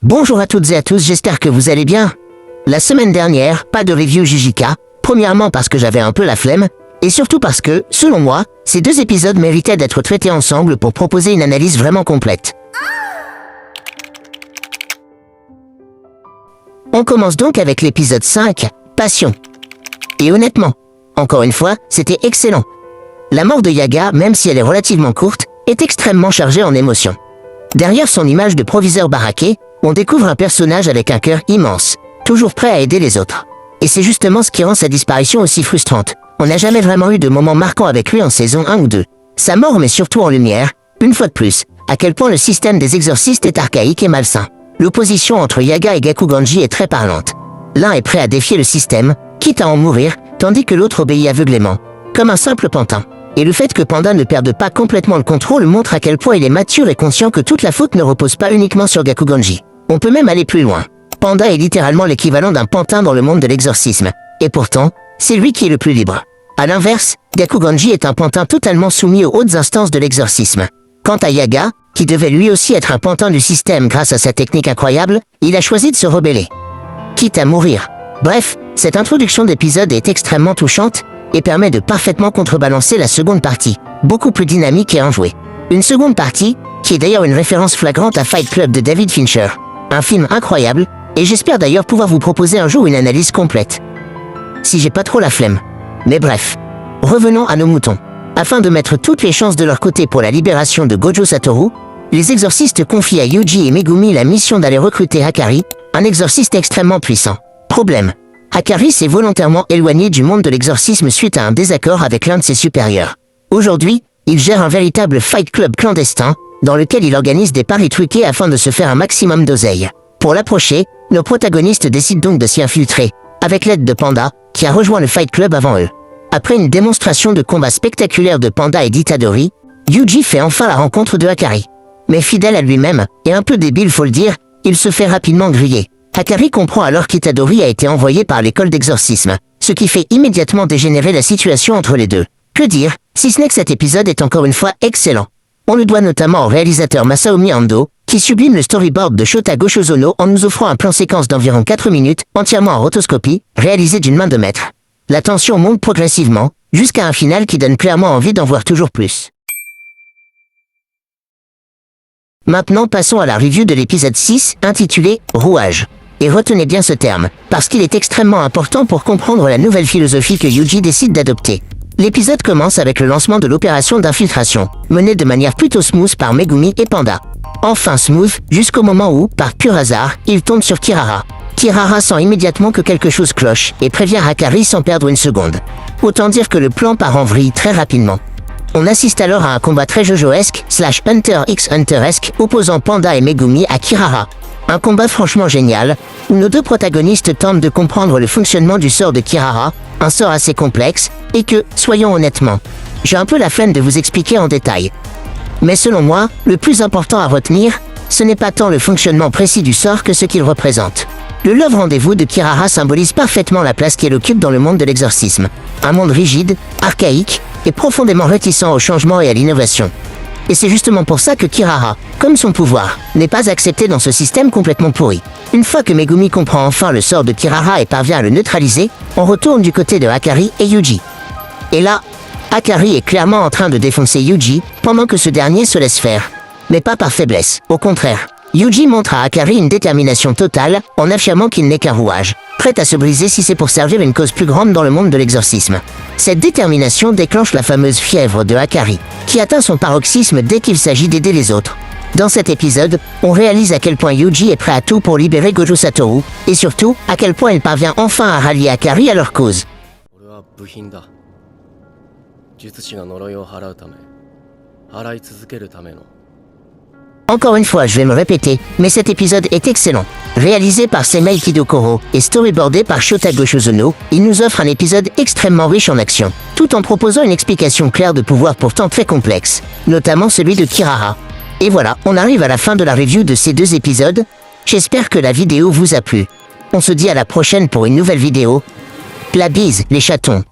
Bonjour à toutes et à tous, j'espère que vous allez bien. La semaine dernière, pas de review JJK, premièrement parce que j'avais un peu la flemme, et surtout parce que, selon moi, ces deux épisodes méritaient d'être traités ensemble pour proposer une analyse vraiment complète. On commence donc avec l'épisode 5, Passion. Et honnêtement, encore une fois, c'était excellent. La mort de Yaga, même si elle est relativement courte, est extrêmement chargée en émotions. Derrière son image de proviseur baraqué, on découvre un personnage avec un cœur immense, toujours prêt à aider les autres. Et c'est justement ce qui rend sa disparition aussi frustrante. On n'a jamais vraiment eu de moment marquant avec lui en saison 1 ou 2. Sa mort met surtout en lumière, une fois de plus, à quel point le système des exorcistes est archaïque et malsain. L'opposition entre Yaga et Gakuganji est très parlante. L'un est prêt à défier le système, quitte à en mourir, tandis que l'autre obéit aveuglément, comme un simple pantin. Et le fait que Panda ne perde pas complètement le contrôle montre à quel point il est mature et conscient que toute la faute ne repose pas uniquement sur Gakuganji. On peut même aller plus loin. Panda est littéralement l'équivalent d'un pantin dans le monde de l'exorcisme. Et pourtant, c'est lui qui est le plus libre. À l'inverse, Gakuganji est un pantin totalement soumis aux hautes instances de l'exorcisme. Quant à Yaga, qui devait lui aussi être un pantin du système grâce à sa technique incroyable, il a choisi de se rebeller, quitte à mourir. Bref, cette introduction d'épisode est extrêmement touchante et permet de parfaitement contrebalancer la seconde partie, beaucoup plus dynamique et enjouée. Une seconde partie, qui est d'ailleurs une référence flagrante à Fight Club de David Fincher. Un film incroyable, et j'espère d'ailleurs pouvoir vous proposer un jour une analyse complète. Si j'ai pas trop la flemme. Mais bref, revenons à nos moutons. Afin de mettre toutes les chances de leur côté pour la libération de Gojo Satoru, les exorcistes confient à Yuji et Megumi la mission d'aller recruter Hakari, un exorciste extrêmement puissant. Problème. Hakari s'est volontairement éloigné du monde de l'exorcisme suite à un désaccord avec l'un de ses supérieurs. Aujourd'hui, il gère un véritable fight club clandestin, dans lequel il organise des paris truqués afin de se faire un maximum d'oseille. Pour l'approcher, nos protagonistes décident donc de s'y infiltrer, avec l'aide de Panda, qui a rejoint le fight club avant eux. Après une démonstration de combat spectaculaire de Panda et d'Itadori, Yuji fait enfin la rencontre de Hakari. Mais fidèle à lui-même, et un peu débile faut le dire, il se fait rapidement griller. Hakari comprend alors qu'Itadori a été envoyé par l'école d'exorcisme, ce qui fait immédiatement dégénérer la situation entre les deux. Que dire, si ce n'est que cet épisode est encore une fois excellent. On le doit notamment au réalisateur Masaomi Ando, qui sublime le storyboard de Shota Goshozono en nous offrant un plan séquence d'environ 4 minutes, entièrement en rotoscopie, réalisé d'une main de maître. La tension monte progressivement, jusqu'à un final qui donne clairement envie d'en voir toujours plus. Maintenant passons à la review de l'épisode 6, intitulé « Rouage ». Et retenez bien ce terme, parce qu'il est extrêmement important pour comprendre la nouvelle philosophie que Yuji décide d'adopter. L'épisode commence avec le lancement de l'opération d'infiltration, menée de manière plutôt smooth par Megumi et Panda. Enfin smooth, jusqu'au moment où, par pur hasard, il tombe sur Kirara. Kirara sent immédiatement que quelque chose cloche, et prévient Hakari sans perdre une seconde. Autant dire que le plan part en vrille très rapidement. On assiste alors à un combat très jojoesque, / Hunter x Hunteresque, opposant Panda et Megumi à Kirara. Un combat franchement génial, où nos deux protagonistes tentent de comprendre le fonctionnement du sort de Kirara, un sort assez complexe, et que, soyons honnêtement, j'ai un peu la flemme de vous expliquer en détail. Mais selon moi, le plus important à retenir, ce n'est pas tant le fonctionnement précis du sort que ce qu'il représente. Le love rendez-vous de Kirara symbolise parfaitement la place qu'elle occupe dans le monde de l'exorcisme. Un monde rigide, archaïque, et profondément réticent au changement et à l'innovation. Et c'est justement pour ça que Kirara, comme son pouvoir, n'est pas accepté dans ce système complètement pourri. Une fois que Megumi comprend enfin le sort de Kirara et parvient à le neutraliser, on retourne du côté de Hakari et Yuji. Et là, Hakari est clairement en train de défoncer Yuji, pendant que ce dernier se laisse faire. Mais pas par faiblesse, au contraire. Yuji montre à Hakari une détermination totale, en affirmant qu'il n'est qu'un rouage, prêt à se briser si c'est pour servir une cause plus grande dans le monde de l'exorcisme. Cette détermination déclenche la fameuse fièvre de Hakari, qui atteint son paroxysme dès qu'il s'agit d'aider les autres. Dans cet épisode, on réalise à quel point Yuji est prêt à tout pour libérer Gojo Satoru, et surtout, à quel point il parvient enfin à rallier Hakari à leur cause. Encore une fois, je vais me répéter, mais cet épisode est excellent. Réalisé par Semei Kidokoro et storyboardé par Shota Goshozono, il nous offre un épisode extrêmement riche en action, tout en proposant une explication claire de pouvoirs pourtant très complexes, notamment celui de Kirara. Et voilà, on arrive à la fin de la review de ces deux épisodes. J'espère que la vidéo vous a plu. On se dit à la prochaine pour une nouvelle vidéo. La bise, les chatons.